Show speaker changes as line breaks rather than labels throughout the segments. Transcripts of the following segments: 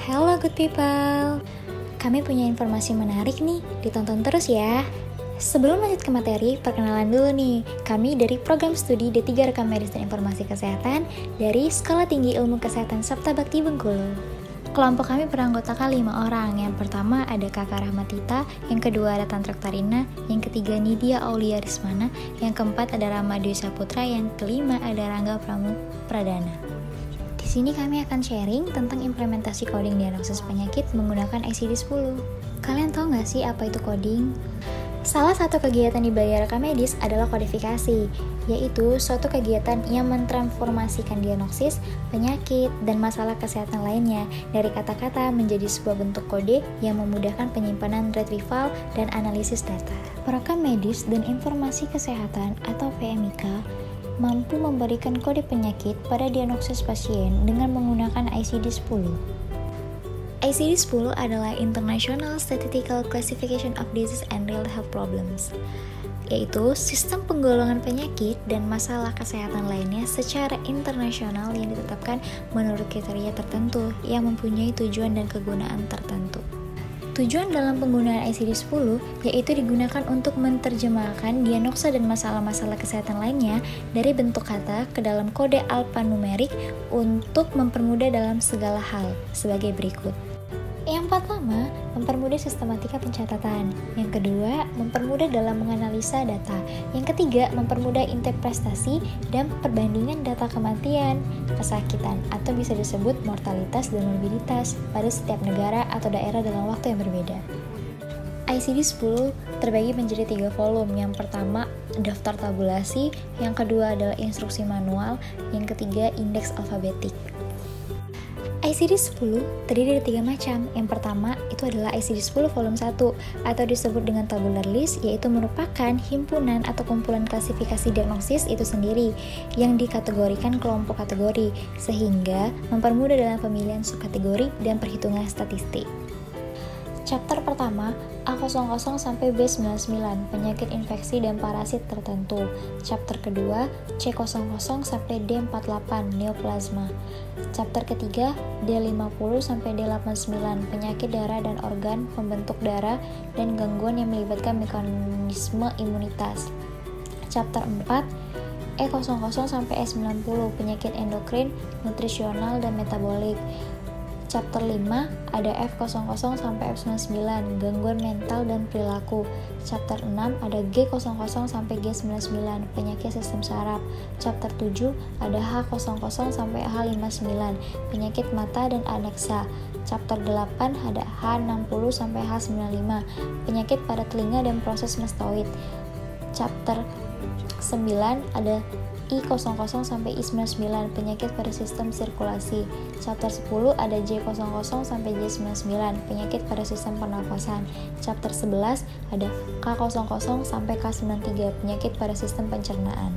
Hello good people, kami punya informasi menarik nih, ditonton terus ya. Sebelum lanjut ke materi, perkenalan dulu nih. Kami dari program studi D3 Rekam Medis dan Informasi Kesehatan dari Sekolah Tinggi Ilmu Kesehatan Sabta Bakti Bengkulu. Kelompok kami beranggotakan 5 orang. Yang pertama ada Kakak Rahmatita, yang kedua ada Tante Rektarina, yang ketiga Nidia Aulia Rismana, yang keempat ada Rama Dwi Saputra, yang kelima ada Rangga Pradana. Di sini kami akan sharing tentang implementasi coding diagnosis penyakit menggunakan ICD-10. Kalian tahu nggak sih apa itu coding? Salah satu kegiatan di Balai Rekam Medis adalah kodifikasi, yaitu suatu kegiatan yang mentransformasikan diagnosis, penyakit, dan masalah kesehatan lainnya dari kata-kata menjadi sebuah bentuk kode yang memudahkan penyimpanan retrieval dan analisis data. Perekam medis dan informasi kesehatan atau PMIK mampu memberikan kode penyakit pada diagnosis pasien dengan menggunakan ICD-10. ICD-10 adalah International Statistical Classification of Disease and Real Health Problems, yaitu sistem penggolongan penyakit dan masalah kesehatan lainnya secara internasional yang ditetapkan menurut kriteria tertentu yang mempunyai tujuan dan kegunaan tertentu. Tujuan dalam penggunaan ICD-10 yaitu digunakan untuk menerjemahkan diagnosa dan masalah-masalah kesehatan lainnya dari bentuk kata ke dalam kode alfanumerik untuk mempermudah dalam segala hal sebagai berikut. Yang pertama, mempermudah sistematika pencatatan. Yang kedua, mempermudah dalam menganalisa data. Yang ketiga, mempermudah interpretasi dan perbandingan data kematian, kesakitan, atau bisa disebut mortalitas dan morbiditas pada setiap negara atau daerah dalam waktu yang berbeda. ICD-10 terbagi menjadi 3 volume. Yang pertama, daftar tabulasi. Yang kedua adalah instruksi manual. Yang ketiga, indeks alfabetik. ICD-10 terdiri dari 3 macam. Yang pertama, itu adalah ICD-10 volume 1 atau disebut dengan tabular list, yaitu merupakan himpunan atau kumpulan klasifikasi diagnosis itu sendiri yang dikategorikan kelompok kategori sehingga mempermudah dalam pemilihan subkategori dan perhitungan statistik. Chapter pertama, A00 sampai B99, penyakit infeksi dan parasit tertentu. Chapter kedua, C00 sampai D48, neoplasma. Chapter ketiga, D50 sampai D89, penyakit darah dan organ pembentuk darah dan gangguan yang melibatkan mekanisme imunitas. Chapter 4, E00 sampai E90, penyakit endokrin, nutrisional dan metabolik. Chapter 5 ada F00 sampai F99, gangguan mental dan perilaku. Chapter 6 ada G00 sampai G99, penyakit sistem saraf. Chapter 7 ada H00 sampai H59, penyakit mata dan aneksa. Chapter 8 ada H60 sampai H95, penyakit pada telinga dan proses mastoid. Chapter 9 ada I00 sampai I99, penyakit pada sistem sirkulasi. Chapter 10 ada J00 sampai J99, penyakit pada sistem pernafasan. Chapter 11 ada K00 sampai K93, penyakit pada sistem pencernaan.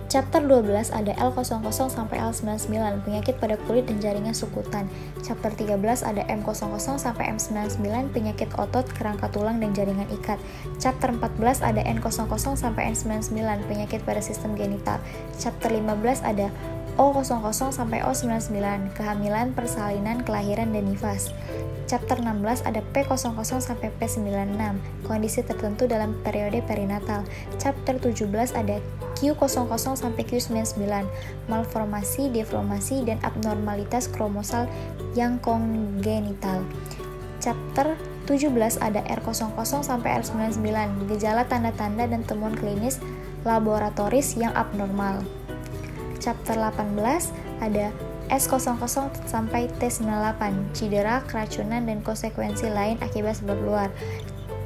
Chapter 12 ada L00 sampai L99, penyakit pada kulit dan jaringan sukutan. Chapter 13 ada M00 sampai M99, penyakit otot, kerangka tulang dan jaringan ikat. Chapter 14 ada N00 sampai N99, penyakit pada sistem genital. Chapter 15 ada O00 sampai O99, kehamilan, persalinan, kelahiran, dan nifas. Chapter 16 ada P00 sampai P96, kondisi tertentu dalam periode perinatal. Chapter 17 ada Q00 sampai Q99, malformasi, deformasi, dan abnormalitas kromosal yang kongenital. Chapter 17 ada R00 sampai R99, gejala, tanda-tanda, dan temuan klinis laboratoris yang abnormal. Chapter 18 ada S00 sampai T98, cedera, keracunan, dan konsekuensi lain akibat sebab luar.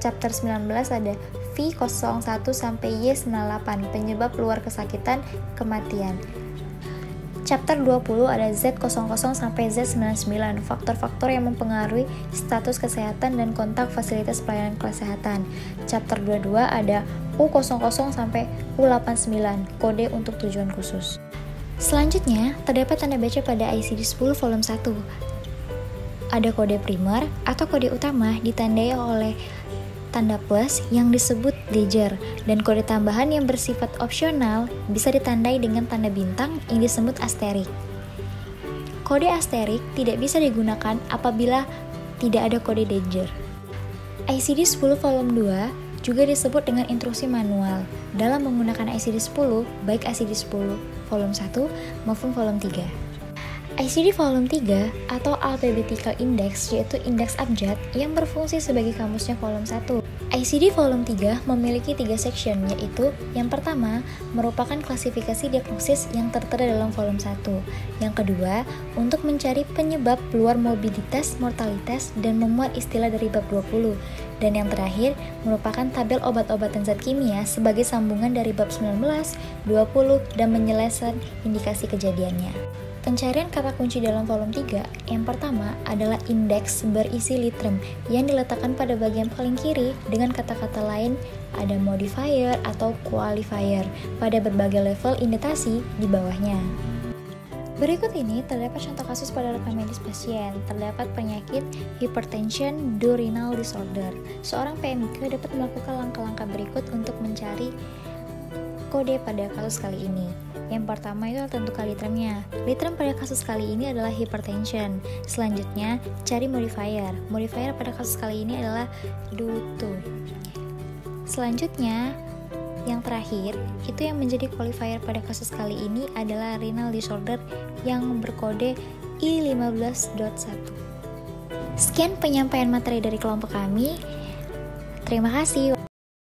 Chapter 19 ada V01 sampai Y98, penyebab luar kesakitan, kematian. Chapter 20 ada Z00 sampai Z99, faktor-faktor yang mempengaruhi status kesehatan dan kontak fasilitas pelayanan kesehatan. Chapter 22 ada U00 sampai U89, kode untuk tujuan khusus. Selanjutnya, terdapat tanda baca pada ICD-10 volume 1. Ada kode primer atau kode utama ditandai oleh tanda plus yang disebut dager, dan kode tambahan yang bersifat opsional bisa ditandai dengan tanda bintang yang disebut asterik. Kode asterik tidak bisa digunakan apabila tidak ada kode danger. ICD-10 volume 2 juga disebut dengan instruksi manual dalam menggunakan ICD-10, baik ICD-10 volume 1 maupun volume 3. ICD volume 3 atau Alphabetical Index yaitu indeks abjad yang berfungsi sebagai kamusnya volume 1. ICD volume 3 memiliki 3 section, yaitu yang pertama merupakan klasifikasi diagnosis yang tertera dalam volume 1. Yang kedua, untuk mencari penyebab luar morbiditas, mortalitas, dan memuat istilah dari bab 20. Dan yang terakhir, merupakan tabel obat-obatan zat kimia sebagai sambungan dari bab 19, 20, dan penjelasan indikasi kejadiannya. Pencarian kata kunci dalam volume 3 yang pertama adalah indeks berisi literem yang diletakkan pada bagian paling kiri dengan kata-kata lain ada modifier atau qualifier pada berbagai level indikasi di bawahnya. Berikut ini terdapat contoh kasus pada rekam medis pasien. Terdapat penyakit hypertension do renal disorder. Seorang PMK dapat melakukan langkah-langkah berikut untuk mencari kode pada kasus kali ini. Yang pertama itu tentukan literemnya. Literem pada kasus kali ini adalah hypertension. Selanjutnya, cari modifier. Modifier pada kasus kali ini adalah due to. Selanjutnya, yang terakhir, itu yang menjadi qualifier pada kasus kali ini adalah renal disorder yang berkode I15.1. Sekian penyampaian materi dari kelompok kami. Terima kasih.